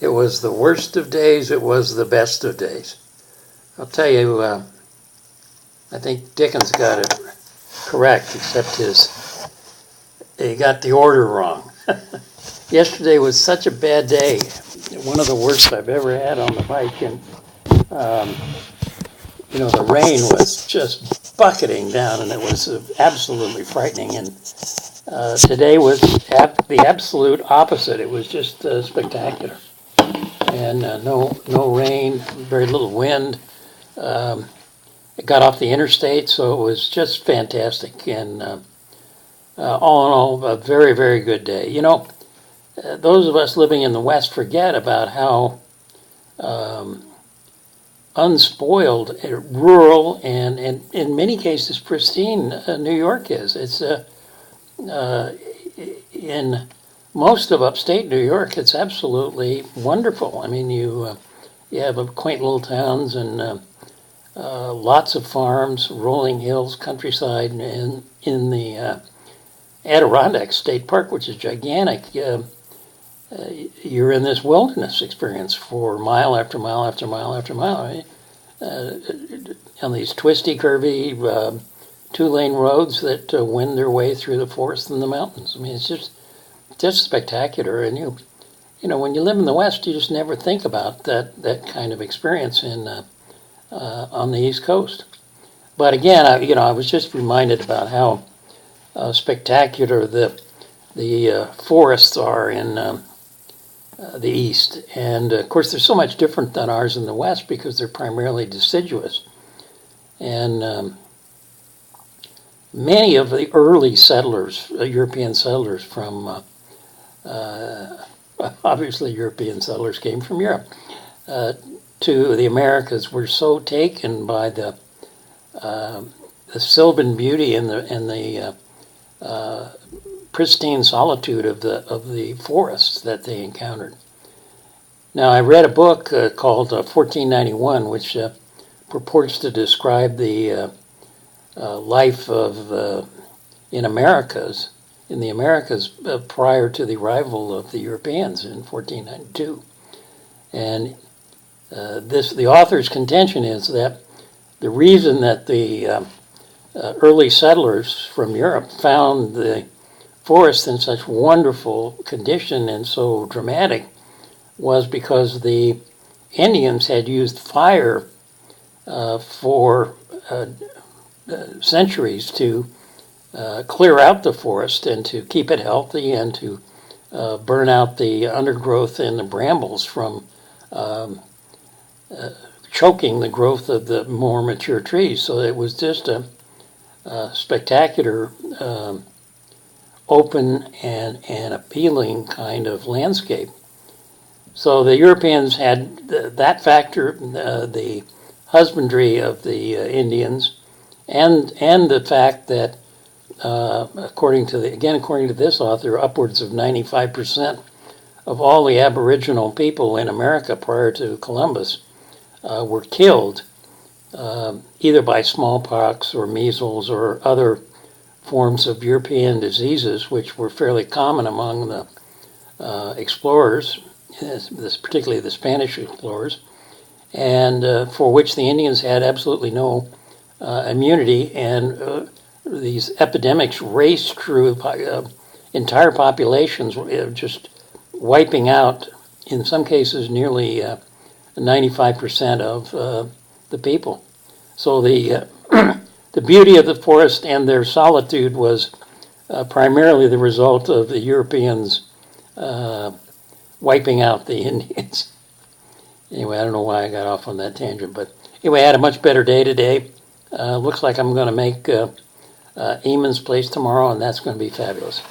It was the worst of days. It was the best of days. I'll tell you, I think Dickens got it correct, except he got the order wrong. Yesterday was such a bad day, one of the worst I've ever had on the bike, and the rain was just bucketing down, and it was absolutely frightening. And today was the absolute opposite. It was just spectacular, and no rain, very little wind. It got off the interstate, so it was just fantastic, and all in all, a very, very good day. Those of us living in the West forget about how unspoiled, rural, and in many cases pristine New York is. It's in most of upstate New York, it's absolutely wonderful. I mean, you have quaint little towns and lots of farms, rolling hills, countryside, and in the Adirondack State Park, which is gigantic. You're in this wilderness experience for mile after mile after mile after mile, right? On these twisty, curvy, two-lane roads that wend their way through the forest and the mountains. I mean, it's just spectacular. And when you live in the West, you just never think about that kind of experience on the East Coast. But again, I was just reminded about how spectacular the forests are in the East. And of course, they're so much different than ours in the West because they're primarily deciduous. And many of the early settlers, European settlers from, obviously European settlers came from Europe, to the Americas, were so taken by the sylvan beauty and the pristine solitude of the forests that they encountered. Now, I read a book called 1491, which purports to describe the life of in the Americas prior to the arrival of the Europeans in 1492. And the author's contention is that the reason that the early settlers from Europe found the forest in such wonderful condition and so dramatic was because the Indians had used fire for centuries to clear out the forest and to keep it healthy and to burn out the undergrowth and the brambles from choking the growth of the more mature trees. So it was just a spectacular, open and appealing kind of landscape. So the Europeans had that factor, the husbandry of the Indians, and the fact that, according to this author, upwards of 95% of all the Aboriginal people in America prior to Columbus were killed either by smallpox or measles or other forms of European diseases, which were fairly common among the explorers, particularly the Spanish explorers, and for which the Indians had absolutely no immunity. And these epidemics raced through entire populations, just wiping out, in some cases, nearly 95% of the people. So the beauty of the forest and their solitude was primarily the result of the Europeans wiping out the Indians. Anyway, I don't know why I got off on that tangent, but anyway, I had a much better day today. Looks like I'm going to make Eamon's Place tomorrow, and that's going to be fabulous.